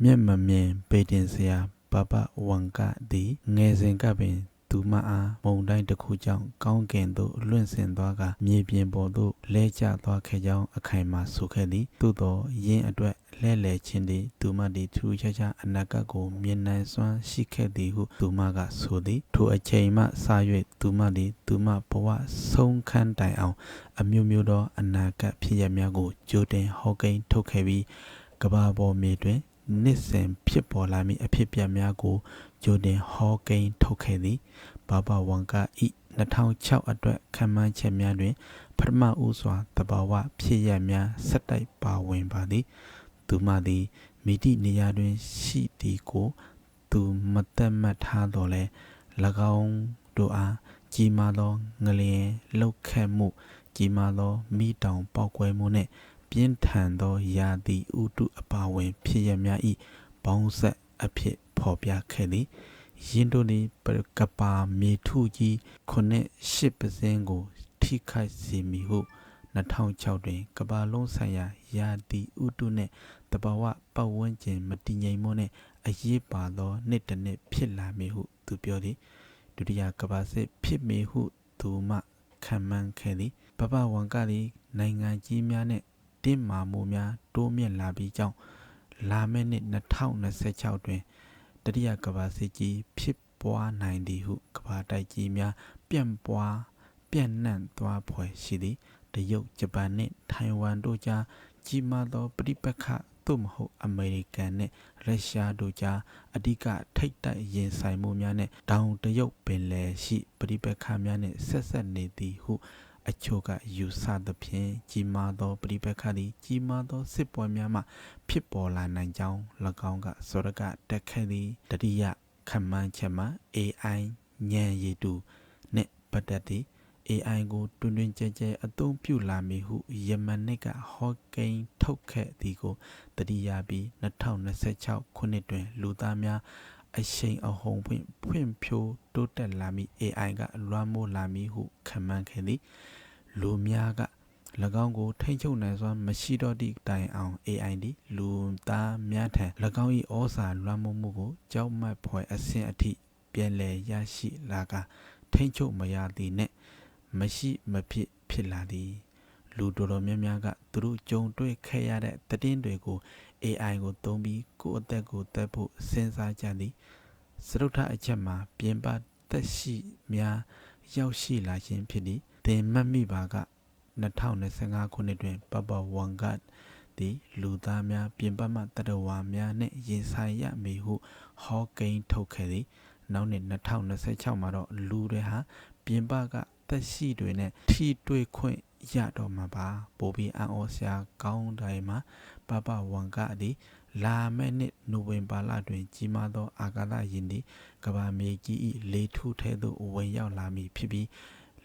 မျက်မမြင်ပေတင်စရာဘဘဝံကသည်ငယ်စဉ်ကပင်သူမအားမုန်တိုင်းတစ်ခုကြောင့်ကောင်းကင်သို့လွင့်ဆင်သွားကမြေပြင်ပေါ်သို့လဲကျသွားခဲ့ကြောင်းအခိုင်အမာဆိုခဲ့သည်သို့သောယင်းအတွက်လဲလှယ်ခြင်းသည်သူမသည်ထူးခြားခြားအနာဂတ်ကိုမြင်နိုင်စွမ်းရှိခဲ့သည်ဟုသူမကဆိုသည်ထိုအချိန်မှစ၍သူမသည်သူမဘဝဆုံးခန်းတိုင်အောင်အမျိုးမျိုးသောအနာဂတ်ဖြစ်ရများကိုကြိုတင်ဟောကိန်းထုတ်ခဲ့ပြီးကဘာပေါ်မြေတွင်နှစ်စဉ်ဖြစ်ပေါ်လာမည့်အဖြစ်အပျက်များကိုကြိုတင်ဟောကိန်းထုတ်ခဲ့သည်ဘဘဝံကဤ2006အတွက်ခံမှန်းချက်များတွင်ပထမဦးစွာတဘာဝဖြစ်ရများဆက်တိုက်ပါဝင်ပါသည်သူမသည်မိတိနေရာတွင်ရှိသည်ကိုသူမသက်မှတ်ထားတော်လဲ၎င်းတို့အားကြီးမားသောငလျင်လှုပ်ခတ်မှုကြီးမားသောမိတောင်ပေါက်ကွဲမှုနှင့်ပြင်းထန်သောရာသီဥတုအပါဝင်ဖြစ်ရများ၏ပေါင်းဆက်အဖြစ်ဖော်ပြခဲ့သည်ယင်းတို့သည်ကပါမြေထုကြီး8% ကိုထိခိုက်စေမည်ဟု2006တွင်ကပါလုံးဆိုင်ရာရာသီဥတုနှင့်တဘာဝပတ်ဝန်းကျင်မတည်ငြိမ်မှုနှင့်အရေးပါသောနှစ်တစ်နှစ်ဖြစ်လာမည်ဟုသူပြောသည်ဒုတိယကမ္ဘာစစ်ဖြစ်မည်ဟုသူမှခံမှန်းခဲ့သည်ဘဘဝံကသည်နိုင်ငံကြီးများနှင့်တင်းမာမှုများတိုးမြင့်လာပြီးကြောင်းလာမယ့်နှစ်2026တွင်တတိယကမ္ဘာစစ်ကြီးဖြစ်ပွားနိုင်သည်ဟုကမ္ဘာတိုက်ကြီးများပြန့်နှံ့သွားဖွယ်ရှိသည်တရုတ်ဂျပန်နှင့်ထိုင်ဝမ်တို့ကြားကြီးမားသောပဋိပက္ခသို့မဟုတ်အမေရိကန်နှင့်ရုရှားတို့ကြားအဓိကထိပ်တိုက်ရင်ဆိုင်မှုများနှင့်တောင်တရုတ်ပင်လယ်ရှိပဋိပက္ခများနှင့်ဆက်ဆက်နေသည်ဟုအချို့ကယူဆသဖြင့်ကြီးမားသောပဋိပက္ခသည်ကြီးမားသောစစ်ပွဲများမှဖြစ်ပေါ်လာနိုင်ကြောင်း၎င်းကစောရကတက်ခဲ့သည်တတိယခန့်မှန်းချက်မှာ AI ဉာဏ်ရည်တူနှင့်ပတ်သက်သည် AI ကိုတွင်တွင်ကျဲကျဲအသုံးပြုလာမည်ဟုယမန်နှစ်ကဟောကိန်းထုတ်ခဲ့သည်ကိုတတိယပြီး2026ခုနှစ်တွင်လူသားများအရှိန်အဟုန်ဖွင့်ဖြိုးတိုးတက်လာမည့် AI ကလွှမ်းမိုးလာမည်ဟုခန့်မှန်းခဲ့သည်လူများက၎င်းကိုထိန်းချုပ်နိုင်စွမ်းမရှိတော့သည့်တိုင်အောင် AI သည်လူသားများထံ၎င်း၏ဩဇာလွှမ်းမိုးမှုကိုကြောက်မက်ဖွယ်အဆင့်အထိပြန်လည်ရရှိလာကထိန်းချုပ်မရသည်နှင့်မရှိမဖြစ်လာသည်လူတော်တော်များများကသူတို့ကြုံတွေ့ခဲ့ရတဲ့သတင်းတွေကို AI ကိုသုံးပြီးကိုယ့်အသက်ကိုသက်ဖို့စဉ်းစားကြသည်စရုပ်ထအချက်မှာပြင်ပသက်ရှိများရောက်ရှိလာခြင်းဖြစ်သည်သင်မှတ်မိပါက2025ခုနှစ်တွင်ပပဝံကသည်လူသားများပြင်ပမှတတဝါများနှင့်ရင်ဆိုင်ရမည်ဟုဟောကိန်းထုတ်ခဲ့သည်နောက်နှစ်2026မှာတော့လူတွေဟာပြင်ပကသက်ရှိတွေနဲ့ထိတွေ့ခွင့်ရတော့မှာပါပိုပြီးအံ့ဩစရာကောင်းတိုင်းမှာပပဝံကသည်လာမယ့်နှစ်နိုဝင်ဘာလတွင်ကြီးမားသောအာကာသယာဉ်သည်ကမ္ဘာမြေကြီး၏လေထုထဲသို့ဝင်ရောက်လာမည်ဖြစ်ပြီး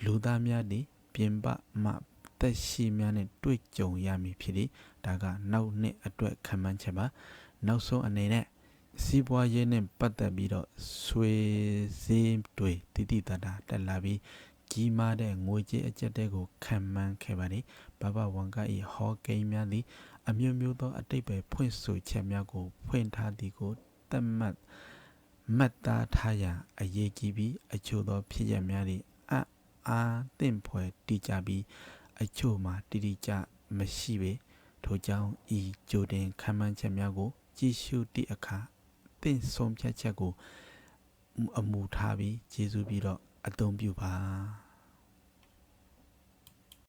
လူသားများသည်ပြင်ပမှသက်ရှိများနှင့်တွေ့ကြုံရမည်ဖြစ်သည်ဒါကနောက်နှစ်အတွက်ခံမှန်းချက်ပါနောက်ဆုံးအနေနဲ့စီးပွားရေးနဲ့ပတ်သက်ပြီးတော့ဆွေဈေးတွေတည်တည်တတာတက်လာပြီးကြီးမားတဲ့ငွေကြေးအကျပ်တဲကိုခံမှန်းခဲ့ပါသည်ဘဘဝံက၏ဟောကိန်းများသည်အမျိုးမျိုးသောအတိတ်ပဲဖွင့်ဆိုချက်များကိုဖွင့်ထားသည်ကိုသတ်မှတ်သားထားရန်အရေးကြီးပြီးအချို့သောဖြစ်ရပ်များသည်အားသင့်ဖွယ်တည်ကြပြီးအချို့မှာတိတိကျမရှိပေထို့ကြောင့်ဤကြိုတင်ခံမှန်းချက်များကိုကြည့်ရှုသည့်အခါသင့်ဆုံးဖြတ်ချက်ကိုအမူထားပြီးကျေးဇူးပြီးတော့အသုံးပြုပါ